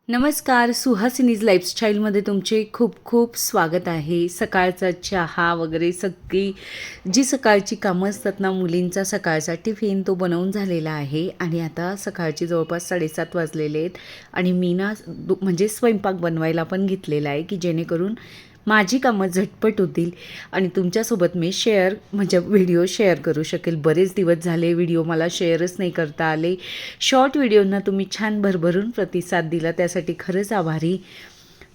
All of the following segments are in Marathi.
नमस्कार, सुहासिनीज लाईफस्टाईलमध्ये तुमचे खूप खूप स्वागत आहे. सकाळचा चहा वगैरे सगळी जी सकाळची कामं असतात ना, मुलींचा सकाळचा टिफिन तो बनवून झालेला आहे आणि आता सकाळचे जवळपास 7:30 वाजलेले आहेत आणि मी ना म्हणजे स्वयंपाक बनवायला पण घेतलेला आहे की जेणेकरून माझी कामं झटपट होतील आणि तुमच्यासोबत मी म्हणजे व्हिडिओ शेअर करू शकेल. बरेच दिवस झाले व्हिडिओ मला शेअरच नाही करता आले. शॉर्ट व्हिडिओंना तुम्ही छान भरभरून प्रतिसाद दिला, त्यासाठी खरंच आभारी.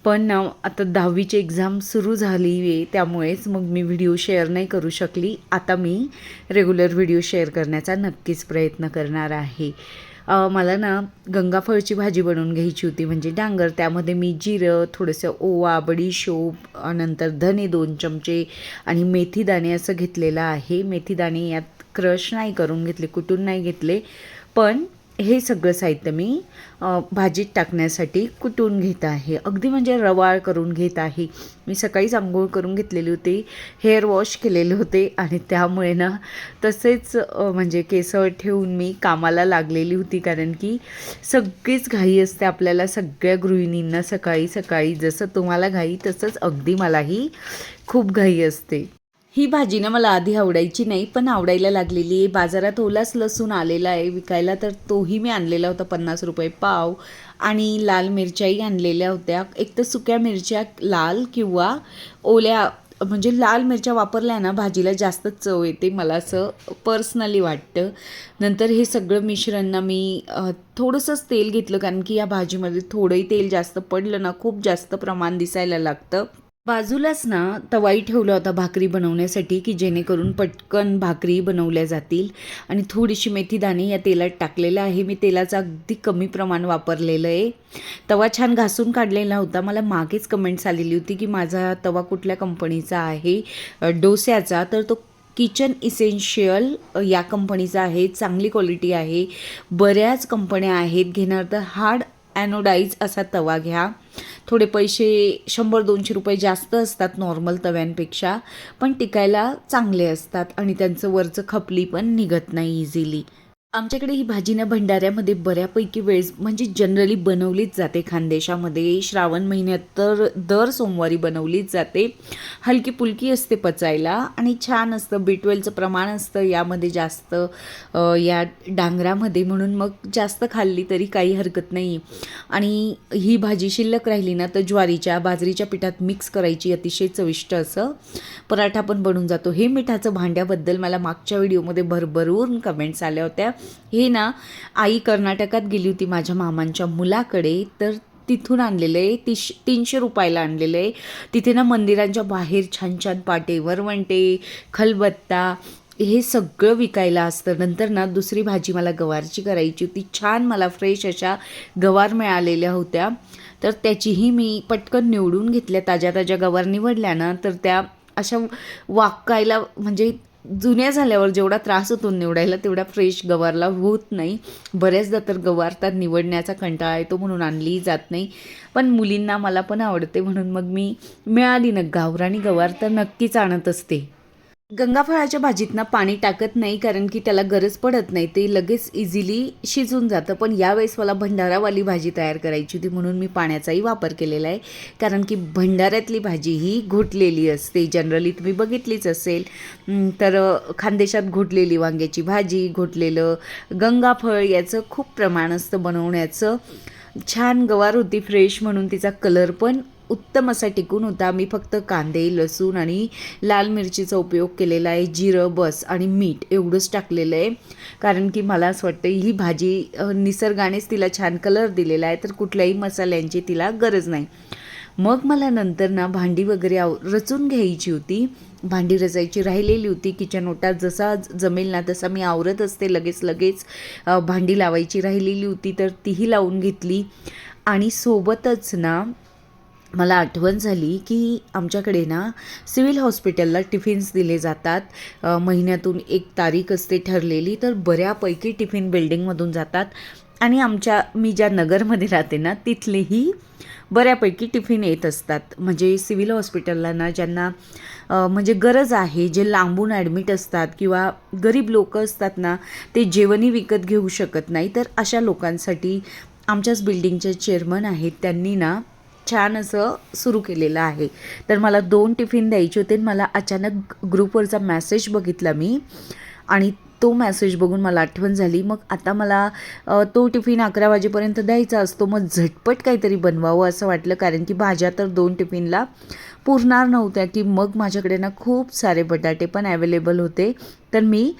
पण आता 10वीची एक्झाम सुरू झाली आहे, त्यामुळेच मग मी व्हिडिओ शेअर नाही करू शकली. आता मी रेग्युलर व्हिडिओ शेअर करण्याचा नक्कीच प्रयत्न करणार आहे. मला ना गंगाफळची भाजी बनवून घ्यायची होती, म्हणजे डांगर. त्यामध्ये मी जिरं, थोडंसं ओवा, बडीशोप, नंतर धने 2 चमचे आणि मेथीदाणे असं घेतलेलं आहे. मेथीदाणे यात क्रश नाही करून घेतले, कुटून नाही घेतले, पण हे सगळं साहित्य मी भाजीत टाकण्यासाठी कुटून घेत आहे. अगदी म्हणजे रवाळ करून घेत आहे. मी सकाळीच आंघोळ करून घेतलेली होती, हेअर वॉश केलेले होते आणि त्यामुळे ना तसेच म्हणजे केस ठेवून मी कामाला लागलेली होती. कारण की सगळीच घाई असते आपल्याला, सगळ्या गृहिणींना सकाळी सकाळी. जसं तुम्हाला घाई तसंच अगदी मलाही खूप घाई असते. ही भाजी ना मला आधी आवडायची नाही, पण आवडायला लागलेली आहे. बाजारात ओलाच लसूण आलेला आहे विकायला, तर तोही मी आणलेला होता 50 रुपये पाव. आणि लाल मिरच्याही आणलेल्या होत्या. एक तर सुक्या मिरच्या लाल किंवा ओल्या, म्हणजे लाल मिरच्या वापरल्या ना भाजीला जास्त चव येते, मला असं पर्सनली वाटतं. नंतर हे सगळं मिश्रण ना मी थोडंसंच तेल घेतलं, कारण की या भाजीमध्ये थोडंही तेल जास्त पडलं ना खूप जास्त प्रमाण दिसायला लागतं. बाजूलाच ना तवाई ठेवला होता भाकरी बनवण्यासाठी, की जेणेकरून पटकन भाकरी बनवल्या जातील. आणि थोडीशी मेथीदाणे या तेलात टाकलेलं आहे. मी तेलाचं अगदी कमी प्रमाण वापरलेलं आहे. तवा छान घासून काढलेला होता. मला मागेच कमेंट्स आलेली होती की माझा तवा कुठल्या कंपनीचा आहे डोस्याचा, तर तो किचन इसेन्शियल या कंपनीचा आहे. चांगली क्वालिटी आहे. बऱ्याच कंपन्या आहेत, घेणार तर हार्ड ॲनोडाईज असा तवा घ्या. थोडे पैसे 100-200 रुपये जास्त असतात नॉर्मल तव्यांपेक्षा, पण टिकायला चांगले असतात आणि त्यांचं वरचं खपली पण निघत नाही इझिली. आमच्याकडे ही भाजी ना भंडाऱ्यामध्ये बऱ्यापैकी वेळेस म्हणजे जनरली बनवलीच जाते. खानदेशामध्ये श्रावण महिन्यात तर दर सोमवारी बनवलीच जाते. हलकी पुलकी असते पचायला आणि छान असतं. B12चं प्रमाण असतं यामध्ये जास्त, या डांगरामध्ये, म्हणून मग जास्त खाल्ली तरी काही हरकत नाही. आणि ही भाजी शिल्लक राहिली ना तर ज्वारीच्या बाजरीच्या पिठात मिक्स करायची, अतिशय चविष्ट असं पराठा पण बनून जातो. हे मिठाचं भांड्याबद्दल मला मागच्या व्हिडिओमध्ये भरभरून कमेंट्स आल्या होत्या. हे ना आई कर्नाटकात गेली होती माझ्या मामांच्या मुलाकडे, तर तिथून आणलेलं आहे. 300 रुपयाला आणलेलं आहे. तिथे ना मंदिरांच्या बाहेर छान छान पाटे, वरवंटे, खलबत्ता हे सगळं विकायला असतं. नंतर ना दुसरी भाजी मला गवारची करायची होती. छान मला फ्रेश अशा गवार मिळालेल्या होत्या, तर त्याचीही मी पटकन निवडून घेतल्या. ताज्या ताज्या गवार निवडल्या ना तर त्या अशा वाकायला, म्हणजे जुन्या झाल्यावर जेवढा त्रास होतो निवडायला, तेवढा फ्रेश गवारला होत नाही. बऱ्याचदा तर गवार तर निवडण्याचा कंटाळा येतो म्हणून आणलीही जात नाही. पण मुलींना, मला पण आवडते म्हणून मग मी मिळाली ना गावरानी गवार तर नक्कीच आणत असते. गंगाफळाच्या भाजीत ना पाणी टाकत नाही, कारण की त्याला गरज पडत नाही, ते लगेच इझिली शिजून जातं. पण यावेळेस मला भंडारावाली भाजी तयार करायची होती म्हणून मी पाण्याचाही वापर केलेला आहे. कारण की भंडाऱ्यातली भाजी ही घोटलेली असते, जनरली तुम्ही बघितलीच असेल. तर खानदेशात घोटलेली वांग्याची भाजी, घोटलेलं गंगाफळ याचं खूप प्रमाण असतं बनवण्याचं. छान गवार होती फ्रेश, म्हणून तिचा कलर पण उत्तम असा टिकून होता. मी फक्त कांदे, लसूण आणि लाल मिरचीचा उपयोग केलेला आहे. जिरं बस आणि मीठ एवढंच टाकलेलं आहे, कारण की मला असं वाटतं ही भाजी निसर्गानेच तिला छान कलर दिलेला आहे, तर कुठल्याही मसाल्यांची तिला गरज नाही. मग मला नंतर ना भांडी वगैरे रचून घ्यायची होती. भांडी रचायची राहिलेली होती. किचन ओटा जसा जमेल ना तसा मी आवरत असते, लगेच भांडी लावायची राहिलेली होती तर तीही लावून घेतली. आणि सोबतच ना मला आठवण झाली की आमच्याकडे ना सिव्हिल हॉस्पिटलला टिफिन्स दिले जातात. महिन्यातून एक तारीख असते ठरलेली, तर बऱ्यापैकी टिफिन बिल्डिंगमधून जातात. आणि मी ज्या नगरमध्ये राहते ना तिथलेही बऱ्यापैकी टिफिन येत असतात. म्हणजे सिव्हिल हॉस्पिटलला ना ज्यांना म्हणजे गरज आहे, जे लांबून ॲडमिट असतात किंवा गरीब लोक असतात ना, ते जेवणही विकत घेऊ शकत नाही, तर अशा लोकांसाठी आमच्याच बिल्डिंगचे चेअरमन आहेत, त्यांनी ना छान असं सुरू केलेलं आहे. तर मला 2 टिफिन द्यायचे होते. मला अचानक ग्रुपवरचा मेसेज बघितला मी आणि तो मेसेज बघून मला आठवण झाली. मग आता मला तो टिफिन 11 वाजेपर्यंत द्यायचा असतो. मग झटपट काहीतरी बनवावं असं वाटलं, कारण की भाज्या तर 2 टिफिनला पुरणार नव्हत्या. की मग माझ्याकडे ना खूप सारे बटाटे पण अवेलेबल होते. तर मी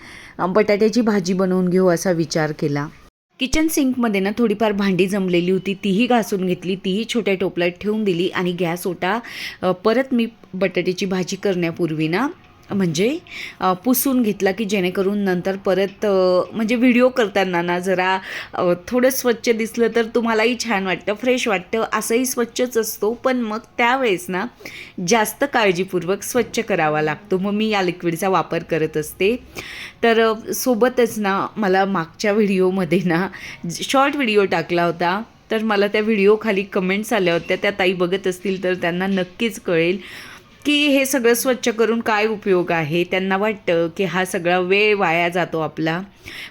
बटाट्याची भाजी बनवून घेऊ असा विचार केला. किचन सिंकमध्ये ना थोडीफार भांडी जमलेली होती, तीही घासून घेतली, तीही छोट्या टोपल्यात ठेवून दिली आणि गॅस ओटा परत मी बटाट्याची भाजी करण्यापूर्वी ना म्हणजे पुसून घेतला, की जेणेकरून नंतर परत म्हणजे व्हिडिओ करताना ना जरा थोडं स्वच्छ दिसलं तर तुम्हालाही छान वाटतं, फ्रेश वाटतं. असंही स्वच्छच असतो, पण मग त्यावेळेस ना जास्त काळजीपूर्वक स्वच्छ करावा लागतो. मग मी या लिक्विडचा वापर करत असते. तर सोबतच ना मला मागच्या व्हिडिओमध्ये ना शॉर्ट व्हिडिओ टाकला होता, तर मला त्या व्हिडिओ खाली कमेंट्स आल्या होत्या. त्या ताई बघत असतील तर त्यांना नक्कीच कळेल की हे सगळं स्वच्छ करून काय उपयोग आहे. त्यांना वाटतं की हा सगळा वेळ वाया जातो आपला,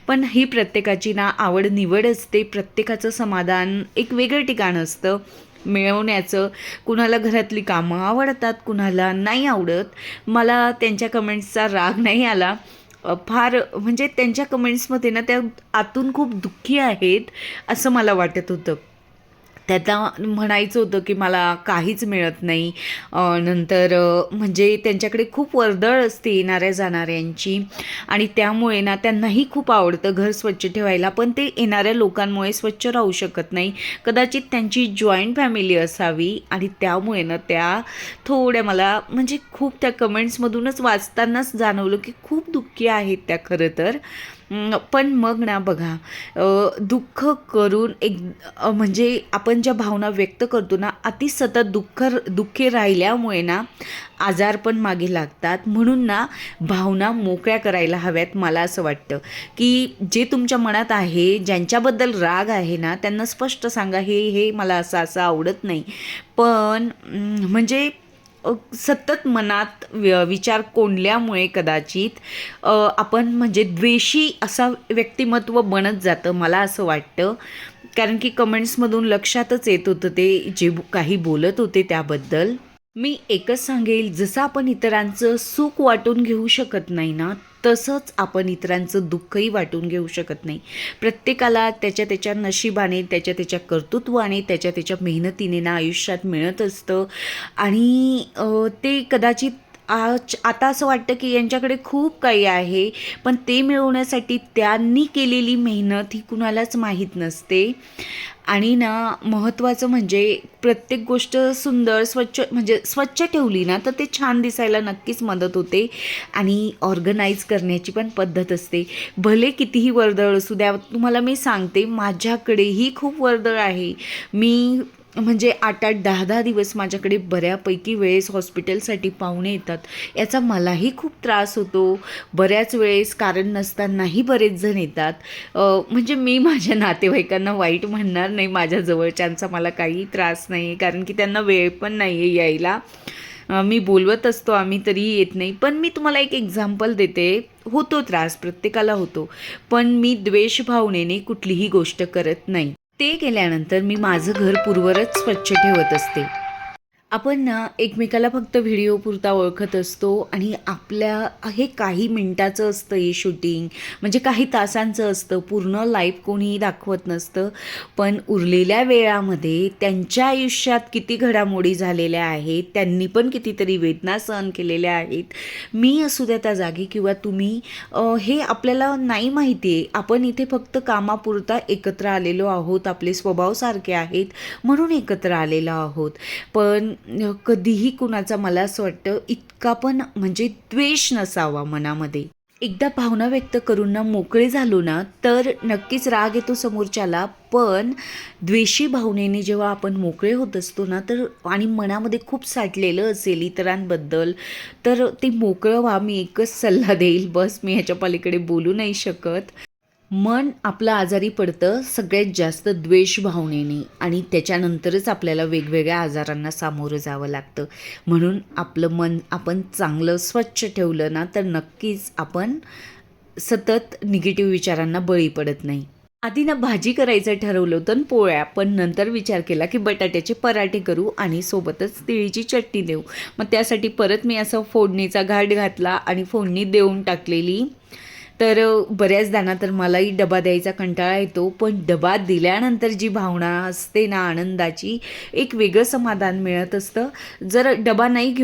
पण ही प्रत्येकाची ना आवड निवड असते. प्रत्येकाचं समाधान एक वेगळं ठिकाण असतं मिळवण्याचं. कुणाला घरातली कामं आवडतात, कुणाला नाही आवडत. मला त्यांच्या कमेंट्सचा राग नाही आला. फार म्हणजे त्यांच्या कमेंट्समध्ये ना त्या आतून खूप दुःखी आहेत असं मला वाटत होतं. त्यांना म्हणायचं होतं की मला काहीच मिळत नाही. नंतर म्हणजे त्यांच्याकडे खूप वर्दळ असते येणाऱ्या जाणाऱ्यांची आणि त्यामुळे ना त्यांनाही खूप आवडतं घर स्वच्छ ठेवायला, पण ते येणाऱ्या लोकांमुळे स्वच्छ राहू शकत नाही. कदाचित त्यांची जॉईंट फॅमिली असावी आणि त्यामुळे ना त्या थोड्या मला म्हणजे खूप त्या कमेंट्समधूनच वाचतानाच जाणवलं की खूप दुःखी आहेत त्या खरं तर. पण मग ना बघा, दुःख करून म्हणजे आपण ज्या भावना व्यक्त करतो ना, अति सतत दुःखी राहिल्यामुळे ना आजार पण मागे लागतात. म्हणून ना भावना मोकळ्या करायला हव्यात. मला असं वाटतं की जे तुमच्या मनात आहे, ज्यांच्याबद्दल राग आहे ना, त्यांना स्पष्ट सांगा, हे हे मला असं असं आवडत नाही. पण म्हणजे सतत मनात विचार कोंडल्यामुळे कदाचित आपण म्हणजे द्वेषी असा व्यक्तिमत्व बनत जातं, मला असं वाटतं. कारण की कमेंट्समधून लक्षातच येत होतं ते जे काही बोलत होते त्याबद्दल. मी एकच सांगेल, जसं आपण इतरांचं सुख वाटून घेऊ शकत नाही ना, तसंच आपण इतरांचं दुःखही वाटून घेऊ शकत नाही. प्रत्येकाला त्याच्या त्याच्या नशिबाने, त्याच्या त्याच्या कर्तृत्वाने, त्याच्या त्याच्या मेहनतीने ना आयुष्यात मिळत असतं आणि ते कदाचित आता असं वाटतं की यांच्याकडे खूप काही आहे, पण ते मिळवण्यासाठी त्यांनी केलेली मेहनत ही कुणालाच माहीत नसते. आणि ना महत्त्वाचं म्हणजे प्रत्येक गोष्ट सुंदर स्वच्छ म्हणजे स्वच्छ ठेवली ना तर ते छान दिसायला नक्कीच मदत होते. आणि ऑर्गनाईज करण्याची पण पद्धत असते. भले कितीही वर्दळ असू द्या, तुम्हाला मी सांगते माझ्याकडेही खूप वर्दळ आहे. मी म्हणजे 8-8, 10-10 दिवस माझ्याकडे बऱ्यापैकी वेळेस हॉस्पिटलसाठी पाहुणे येतात. याचा मलाही खूप त्रास होतो. बऱ्याच वेळेस कारण नसतानाही बरेच जण येतात. म्हणजे मी माझ्या नातेवाईकांना वाईट म्हणणार नाही, माझ्या जवळच्यांचा मला काही त्रास नाही आहे, कारण की त्यांना वेळ पण नाही आहे यायला. मी बोलवत असतो आम्ही तरीही येत नाही. पण मी तुम्हाला एक एक्झाम्पल देते. होतो त्रास, प्रत्येकाला होतो, पण मी द्वेष भावनेने कुठलीही गोष्ट करत नाही. ते केल्यानंतर मी माझं घर पूर्वरच स्वच्छ ठेवत असते. आपण ना एकमेकाला फक्त व्हिडिओपुरता ओळखत असतो आणि आपल्या हे काही मिनटाचं असतं हे शूटिंग, म्हणजे काही तासांचं असतं. पूर्ण लाईफ कोणीही दाखवत नसतं. पण उरलेल्या वेळामध्ये त्यांच्या आयुष्यात किती घडामोडी झालेल्या आहेत, त्यांनी पण कितीतरी वेदना सहन केलेल्या आहेत. मी असू द्या त्या जागी किंवा तुम्ही, हे आपल्याला नाही माहिती आहे. आपण इथे फक्त कामापुरता एकत्र आलेलो आहोत, आपले स्वभाव सारखे आहेत म्हणून एकत्र आलेलो आहोत. पण कधीही कुणाचा, मला असं वाटतं, इतका पण म्हणजे द्वेष नसावा मनामध्ये. एकदा भावना व्यक्त करून ना मोकळे झालो ना तर नक्कीच राग येतो समोरच्याला, पण द्वेषी भावनेने जेव्हा आपण मोकळे होत असतो ना तर आणि मनामध्ये खूप साठलेलं असेल इतरांबद्दल, तर ते मोकळं व्हा. मी एकच सल्ला देईल, बस मी ह्याच्या पलीकडे बोलू नाही शकत. मन आपलं आजारी पडतं सगळ्यात जास्त द्वेष भावनेने आणि त्याच्यानंतरच आपल्याला वेगवेगळ्या आजारांना सामोरं जावं लागतं. म्हणून आपलं मन आपण चांगलं स्वच्छ ठेवलं ना तर नक्कीच आपण सतत निगेटिव्ह विचारांना बळी पडत नाही. आधी ना भाजी करायचं ठरवलं होतं आणि पोळ्या, पण नंतर विचार केला की बटाट्याचे पराठे करू आणि सोबतच तिळीची चटणी देऊ. मग त्यासाठी परत मी असं फोडणीचा घाट घातला आणि फोडणी देऊन टाकलेली. तर बऱ्याचदा ना तर मलाही डबा द्यायचा कंटाळा येतो, पण डबा दिल्यानंतर जी भावना असते ना आनंदाची, एक वेगळं समाधान मिळत असतं. जर डबा नाही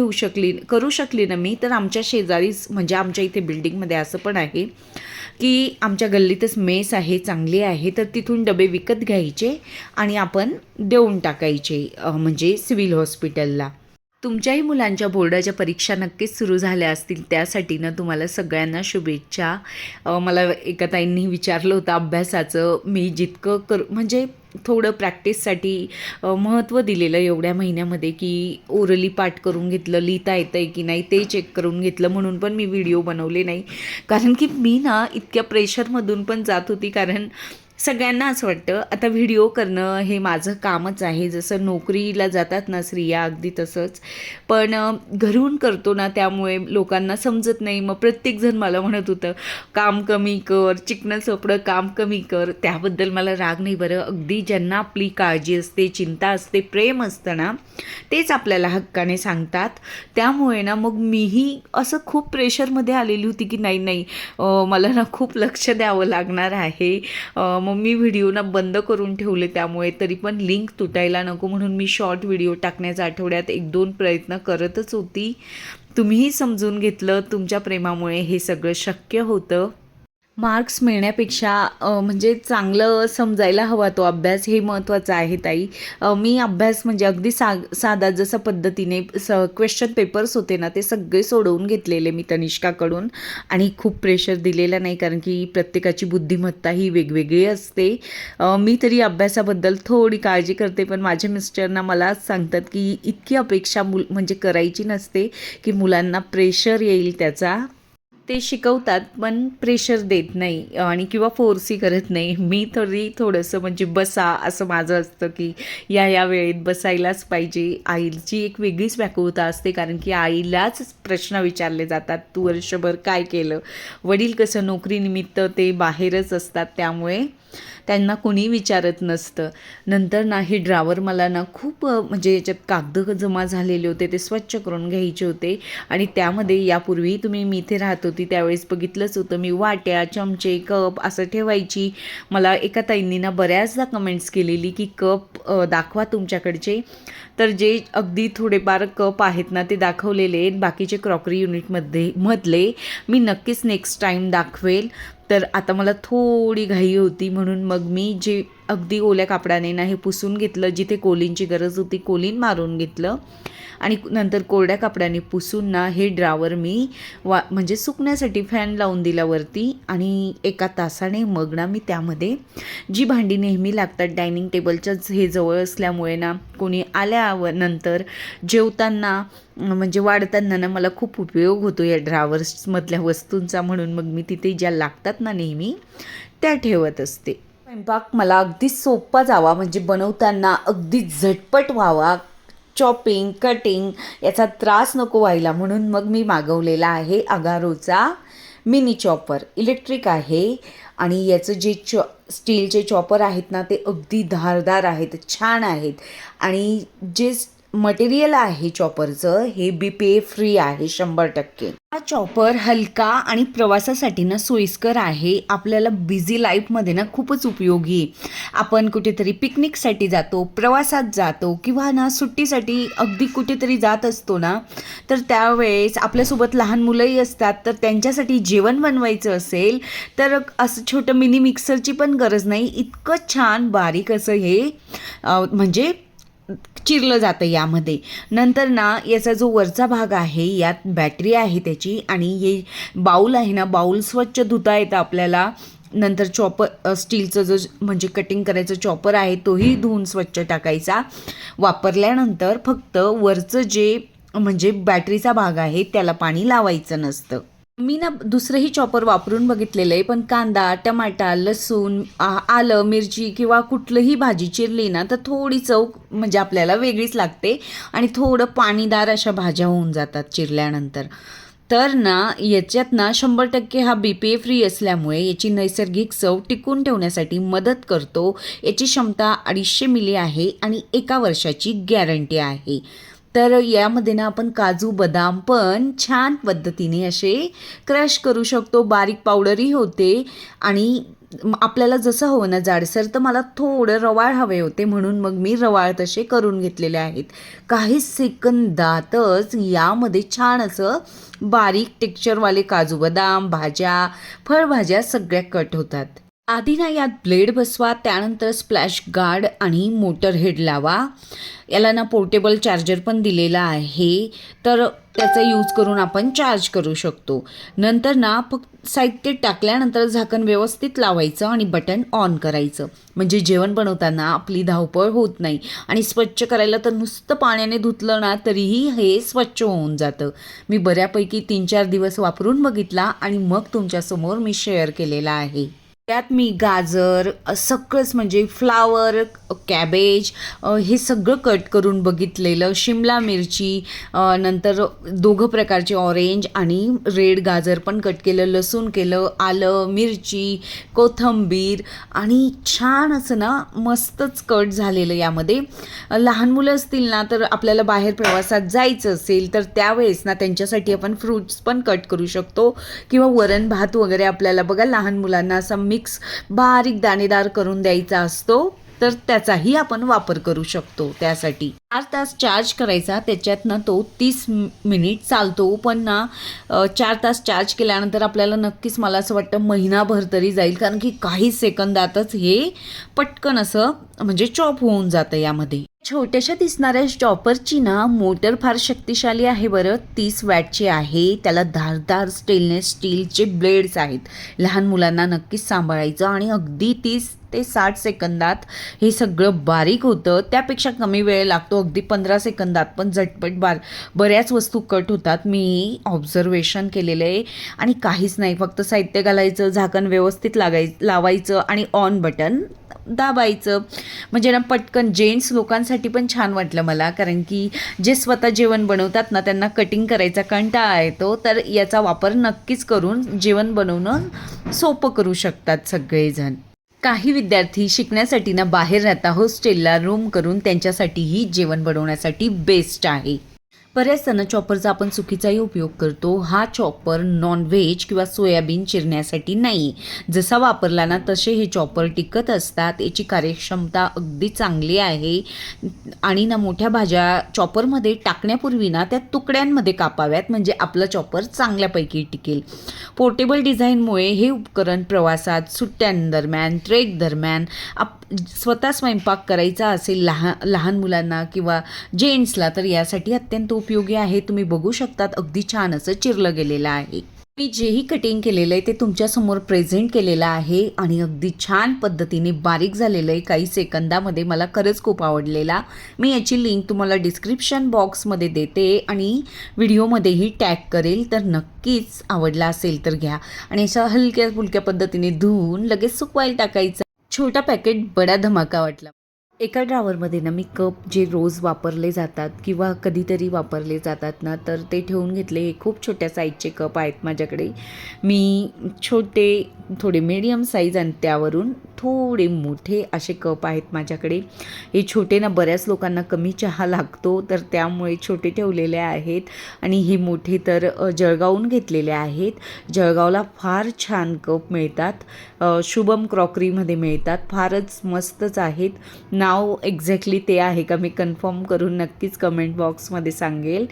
करू शकली ना मी, तर आमच्या शेजारीच म्हणजे आमच्या इथे बिल्डिंगमध्ये असं पण आहे की आमच्या गल्लीतच मेस आहे, चांगली आहे, तर तिथून डबे विकत घ्यायचे आणि आपण देऊन टाकायचे म्हणजे सिव्हिल हॉस्पिटलला. तुमच्याही मुलांच्या बोर्डाच्या परीक्षा नक्कीच सुरू झाल्या असतील, त्यासाठी ना तुम्हाला सगळ्यांना शुभेच्छा. मला एका ताईंनी विचारलं होतं अभ्यासाचं, मी जितकं म्हणजे थोडं प्रॅक्टिससाठी महत्त्व दिलेलं एवढ्या महिन्यामध्ये, की ओरली पाठ करून घेतलं, लिहिता येतं आहे की नाही ते चेक करून घेतलं, म्हणून पण मी व्हिडिओ बनवले नाही. कारण की मी ना इतक्या प्रेशरमधून पण जात होती, कारण सगळ्यांना असं वाटतं आता व्हिडिओ करणं हे माझं कामच आहे, जसं नोकरीला जातात ना स्त्रिया अगदी तसंच. पण घरून करतो ना, त्यामुळे लोकांना समजत नाही. मग प्रत्येकजण मला म्हणत होतं काम कमी कर, चिकनं चोपडं काम कमी कर. त्याबद्दल मला राग नाही बरं. अगदी ज्यांना आपली काळजी असते, चिंता असते, प्रेम असतं ना, तेच आपल्याला हक्काने सांगतात. त्यामुळे ना मग मीही असं खूप प्रेशरमध्ये आलेली होती की नाही मला ना खूप लक्ष द्यावं लागणार आहे. मग मी व्हिडिओ ना बंद करून ठेवले, त्यामुळे तरी पण लिंक तुटायला नको म्हणून मी शॉर्ट व्हिडिओ टाकण्याचा आठवड्यात 1-2 प्रयत्न करतच होती. तुम्हीही समजून घेतलं, तुमच्या प्रेमामुळे हे सगळं शक्य होतं. मार्क्स मिळण्यापेक्षा म्हणजे चांगलं समजायला हवा तो अभ्यास, हे महत्त्वाचं आहे ताई. मी अभ्यास म्हणजे अगदी साधा जसं पद्धतीने क्वेश्चन पेपर्स होते ना, ते सगळे सोडवून घेतलेले मी तनिष्काकडून आणि खूप प्रेशर दिलेलं नाही, कारण की प्रत्येकाची बुद्धिमत्ता ही वेगवेगळी असते. मी तरी अभ्यासाबद्दल थोडी काळजी करते, पण माझे मिस्टरना मला सांगतात की इतकी अपेक्षा म्हणजे करायची नसते की मुलांना प्रेशर येईल त्याचा. ते शिकवतात पण प्रेशर देत नाही आणि किंवा फोर्सही करत नाही. मी तरी थोडंसं म्हणजे बसा असं माझं असतं की या वेळेत बसायलाच पाहिजे. आईची एक वेगळीच व्याकुळता असते, कारण की आईलाच प्रश्न विचारले जातात, तू वर्षभर काय केलं. वडील कसं नोकरीनिमित्त ते बाहेरच असतात, त्यामुळे त्यांना कोणी विचारत नसतं. नंतर ना हे ड्रावर मला ना खूप म्हणजे याच्यात कागद जमा झालेले होते, ते स्वच्छ करून घ्यायचे होते. आणि त्यामध्ये यापूर्वी मी इथे राहत होती त्यावेळेस बघितलंच होतं मी, वाट्या, चमचे, कप असं ठेवायची. मला एका ताईंनी ना बऱ्याचदा कमेंट्स केलेली की कप दाखवा तुमच्याकडचे. तर जे अगदी थोडेफार कप आहेत ना ते दाखवलेले आहेत. बाकीचे क्रॉकरी मधले मी नक्कीच नेक्स्ट टाईम दाखवेल. तर आता मला थोडी घाई होती, म्हणून मग मी जे अगदी ओल्या कापडाने ना हे पुसून घेतलं. जिथे कोलिनची गरज होती कोलिन मारून घेतलं आणि नंतर कोरड्या कापडाने पुसून ना हे ड्रावर मी म्हणजे सुकण्यासाठी फॅन लावून दिल्यावरती, आणि 1 तासाने मग ना मी त्यामध्ये जी भांडी नेहमी लागतात डायनिंग टेबलच्याच हे जवळ असल्यामुळे ना, कोणी आल्यानंतर जेवताना म्हणजे वाढताना ना मला खूप उपयोग होतो या ड्रावर्समधल्या वस्तूंचा, म्हणून मग मी तिथे ज्या लागतात ना नेहमी त्या ठेवत असते. स्वयंपाक मला अगदी सोपा जावा, म्हणजे बनवताना अगदी झटपट व्हावा, चॉपिंग कटिंग याचा त्रास नको व्हायला, म्हणून मग मी मागवलेला आहे अगारोचा मिनी चॉपर. इलेक्ट्रिक आहे आणि याचं जे स्टीलचे चॉपर आहेत ना ते अगदी धारदार आहेत, छान आहेत. आणि जे मटेरियल आहे चॉपरचं हे BPA फ्री आहे 100%. हा चॉपर हलका आणि प्रवासासाठी ना सोयीस्कर आहे. आपल्याला बिझी लाईफमध्ये ना खूपच उपयोगी आहे. आपण कुठेतरी पिकनिकसाठी जातो, प्रवासात जातो किंवा ना सुट्टीसाठी अगदी कुठेतरी जात असतो ना, तर त्यावेळेस आपल्यासोबत लहान मुलंही असतात, तर त्यांच्यासाठी जेवण बनवायचं असेल तर असं छोटं मिनी मिक्सरची पण गरज नाही. इतकं छान बारीक असं हे म्हणजे चिरलं जातं यामध्ये. नंतर ना याचा जो वरचा भाग आहे यात बॅटरी आहे त्याची, आणि हे बाऊल आहे ना, बाऊल स्वच्छ धुता येतं आपल्याला. नंतर चॉपर स्टीलचं जो म्हणजे कटिंग करायचं चॉपर आहे तोही धुवून स्वच्छ टाकायचा. वापरल्यानंतर फक्त वरचं जे म्हणजे बॅटरीचा भाग आहे त्याला पाणी लावायचं नसतं. मी ना दुसरंही चॉपर वापरून बघितलेलं आहे, पण कांदा, टमाटा, लसूण, आलं, मिरची किंवा कुठलंही भाजी चिरली ना तर थोडी चव म्हणजे आपल्याला वेगळीच लागते आणि थोडं पाणीदार अशा भाज्या होऊन जातात चिरल्यानंतर. तर ना याच्यात ना 100% हा BPA फ्री असल्यामुळे याची नैसर्गिक चव टिकून ठेवण्यासाठी मदत करतो. याची क्षमता 250 मिली आहे आणि 1 वर्षाची गॅरंटी आहे. तर यामध्ये ना आपण काजू बदाम पण छान पद्धतीने असे क्रश करू शकतो, बारीक पावडरही होते. आणि आपल्याला जसं हवं ना जाडसर, तर मला थोडं रवाळ हवे होते म्हणून मग मी रवाळ तसे करून घेतलेले आहेत. काही सेकंदातच यामध्ये छान असं बारीक टेक्स्चरवाले काजू बदाम, भाज्या, फळभाज्या सगळ्या कट होतात. आधी ना यात ब्लेड बसवा, त्यानंतर स्प्लॅश गार्ड आणि मोटर हेड लावा. याला ना पोर्टेबल चार्जर पण दिलेला आहे, तर त्याचा यूज करून आपण चार्ज करू शकतो. नंतर ना फक्त साहित्य टाकल्यानंतर झाकण व्यवस्थित लावायचं आणि बटन ऑन करायचं. म्हणजे जेवण बनवताना आपली धावपळ होत नाही. आणि स्वच्छ करायला तर नुसतं पाण्याने धुतलं ना तरीही हे स्वच्छ होऊन जातं. मी बऱ्यापैकी 3-4 दिवस वापरून बघितला आणि मग तुमच्यासमोर मी शेअर केलेला आहे. त्यात मी गाजर सगळंच म्हणजे फ्लावर, कॅबेज हे सगळं कट करून बघितलेलं, शिमला मिरची, नंतर 2 प्रकारचे ऑरेंज आणि रेड गाजर पण कट केलं, लसूण केलं, आलं, मिरची, कोथिंबीर आणि छान असं ना मस्तच कट झालेलं. यामध्ये लहान मुलं असतील ना, तर आपल्याला बाहेर प्रवासात जायचं असेल तर त्यावेळेस ना त्यांच्यासाठी आपण फ्रूट्स पण कट करू शकतो. किंवा वरण भात वगैरे आपल्याला बघा लहान मुलांना असा मिक्स बारीक दाणेदार करून द्यायचा असतो, तर त्याचाही आपण वापर करू शकतो. त्यासाठी 4 तास चार्ज करायचा, त्याच्यात ना तो 30 मिनिट चालतो. पण ना 4 तास चार्ज केल्यानंतर आपल्याला नक्कीच मला असं वाटतं महिनाभर तरी जाईल, कारण की काही सेकंदातच हे पटकन असं म्हणजे चॉप होऊन जातं. यामध्ये छोट्याशा दिसणाऱ्या चॉपरची ना मोटर फार शक्तिशाली आहे बरं. 30 वॅटची आहे. त्याला धारदार स्टेनलेस स्टीलचे ब्लेड्स आहेत. लहान मुलांना नक्कीच सांभाळायचं आणि अगदी 30 ते 60 सेकंदात हे सगळं बारीक होतं. त्यापेक्षा कमी वेळ लागतो, अगदी 15 सेकंदात पण झटपट बऱ्याच वस्तू कट होतात. मी ऑब्झर्वेशन केलेलं आहे. आणि काहीच नाही, फक्त साहित्य घालायचं, झाकण व्यवस्थित लावायचं आणि ऑन बटन दाबायचं. म्हणजे ना पटकन जेंट्स लोकांसाठी पण छान वाटलं मला, कारण की जे स्वतः जेवण बनवतात ना त्यांना कटिंग करायचा कंटाळा येतो, तर याचा वापर नक्कीच करून जेवण बनवणं सोपं करू शकतात सगळेजण. काही विद्यार्थी शिकण्यासाठी ना बाहेर राहता, हॉस्टेलला रूम करून त्यांच्यासाठीही जेवण बनवण्यासाठी बेस्ट आहे. बऱ्याच जण चॉपरचा आपण चुकीचाही उपयोग करतो. हा चॉपर नॉनव्हेज किंवा सोयाबीन चिरण्यासाठी नाही. जसा वापरला ना तसे हे चॉपर टिकत असतात. याची कार्यक्षमता अगदी चांगली आहे. आणि ना मोठ्या भाज्या चॉपरमध्ये टाकण्यापूर्वी ना त्या तुकड्यांमध्ये कापाव्यात, म्हणजे आपलं चॉपर चांगल्यापैकी टिकेल. पोर्टेबल डिझाईनमुळे हे उपकरण प्रवासात, सुट्ट्यांदरम्यान, ट्रेक दरम्यान स्वतः स्वयंपाक करायचा असेल लहान मुलांना किंवा जेंट्सला, तर यासाठी अत्यंत उपयोगी आहे. तुम्ही बघू शकतात अगदी छान असं चिरलं गेलेलं आहे. मी जेही कटिंग केलेलं आहे ते तुमच्यासमोर प्रेझेंट केलेलं आहे आणि अगदी छान पद्धतीने बारीक झालेलं आहे. काही सेकंदामध्ये मला खरंच खूप आवडलेला. मी याची लिंक तुम्हाला डिस्क्रिप्शन बॉक्समध्ये देते आणि व्हिडिओमध्येही टॅग करेल, तर नक्कीच आवडला असेल तर घ्या. आणि अशा हलक्या फुलक्या पद्धतीने धुवून लगेच सुकवायला टाकायचं. छोटा पॅकेट बडा धमाका वाटला. एका ड्रावरमध्ये ना मी कप जे रोज वापरले जातात किंवा कधीतरी वापरले जातात ना, तर ते ठेवून घेतले. हे खूप छोट्या साईजचे कप आहेत माझ्याकडे. मी छोटे, थोडे मीडियम साईज आणि त्यावरून थोडे मोठे असे कप आहेत माझ्याकडे. हे छोटे ना बऱ्याच लोकांना कमी चहा लागतो, तर त्यामुळे छोटे ठेवलेले आहेत. आणि हे मोठे तर जळगावहून घेतलेले आहेत. जळगावला फार छान कप मिळतात, शुभम क्रॉकरीमध्ये मिळतात. फारच मस्तच आहेत. नाव एक्झॅक्टली ते आहे का मी कन्फर्म करून नक्कीच कमेंट बॉक्समध्ये सांगेल.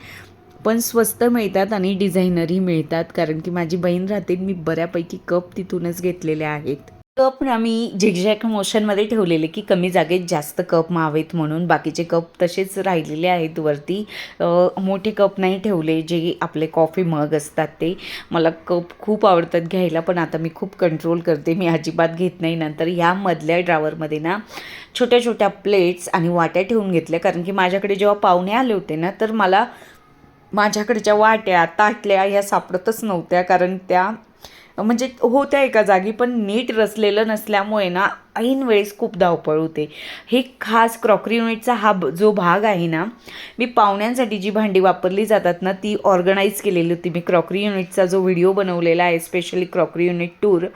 पण स्वस्त मिळतात आणि डिझायनरही मिळतात, कारण की माझी बहीण राहते. मी बऱ्यापैकी कप तिथूनच घेतलेले आहेत. कप ना मी झिगझॅग मोशनमध्ये ठेवलेले की कमी जागेत जास्त कप मावेत म्हणून. बाकीचे कप तसेच राहिलेले आहेत वरती. मोठे कप नाही ठेवले, जे आपले कॉफी मग असतात ते. मला कप खूप आवडतात घ्यायला, पण आता मी खूप कंट्रोल करते, मी अजिबात घेत नाही. नंतर ह्या मधल्या ड्रावरमध्ये ना छोट्या छोट्या प्लेट्स आणि वाट्या ठेवून घेतल्या, कारण की माझ्याकडे जेव्हा पाहुणे आले होते ना, तर मला माझ्याकडच्या वाट्या, ताटल्या ह्या सापडतच नव्हत्या, कारण त्या म्हणजे होत्या एका जागी, पण नीट रचलेलं नसल्यामुळे ना ऐन वेळेस खूप धावपळ होते. हे खास क्रॉकरी युनिटचा जो भाग आहे ना, मी पाहुण्यांसाठी जी भांडी वापरली जातात ना ती ऑर्गनाईज केलेली होती. मी क्रॉकरी युनिटचा जो व्हिडिओ बनवलेला आहे स्पेशली क्रॉकरी युनिट टूर,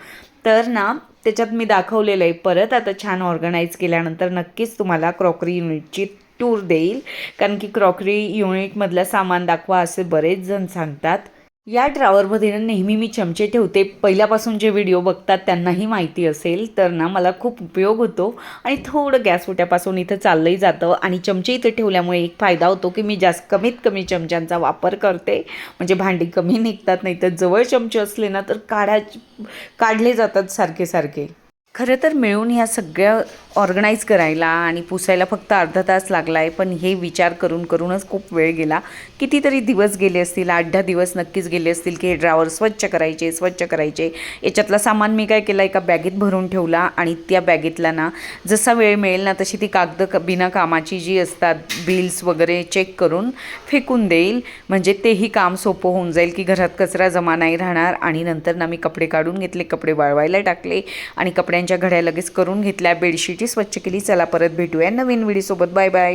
तर ना त्याच्यात मी दाखवलेलं आहे. परत आता छान ऑर्गनाईज केल्यानंतर नक्कीच तुम्हाला क्रॉकरी युनिटची टूर देईल, कारण की क्रॉकरी युनिटमधलं सामान दाखवा असे बरेच जण सांगतात. या ड्रॉवरमध्ये ना नेहमी मी चमचे ठेवते. पहिल्यापासून जे व्हिडिओ बघतात त्यांनाही माहिती असेल, तर ना मला खूप उपयोग होतो आणि थोडं गॅस फुट्यापासून इथं चाललंही जातं. आणि चमचे इथं ठेवल्यामुळे एक फायदा होतो की मी कमीत कमी चमच्यांचा वापर करते, म्हणजे भांडी कमी निघतात. नाही तर जवळ चमचे असले ना तर काढले जातात सारखे सारखे. खरं तर मिळून ह्या सगळ्या ऑर्गनाईज करायला आणि पुसायला फक्त अर्धा तास लागला आहे, पण हे विचार करूनच खूप वेळ गेला. कितीतरी दिवस गेले असतील, 8-10 दिवस नक्कीच गेले असतील की हे ड्रॉवर स्वच्छ करायचे. याच्यातलं सामान मी काय केलं, एका बॅगेत भरून ठेवला आणि त्या बॅगेतला ना जसा वेळ मिळेल ना तशी ती कागदं बिना कामाची जी असतात, बिल्स वगैरे चेक करून फेकून देईल. म्हणजे तेही काम सोपं होऊन जाईल की घरात कचरा जमा नाही राहणार. आणि नंतर ना मी कपडे काढून घेतले, कपडे वाळवायला टाकले आणि कपड्यांच्या घड्या लगेच करून घेतल्या. बेडशीटही स्वच्छ केली. चला परत भेटूया नवीन व्हिडिओसोबत. Bye bye.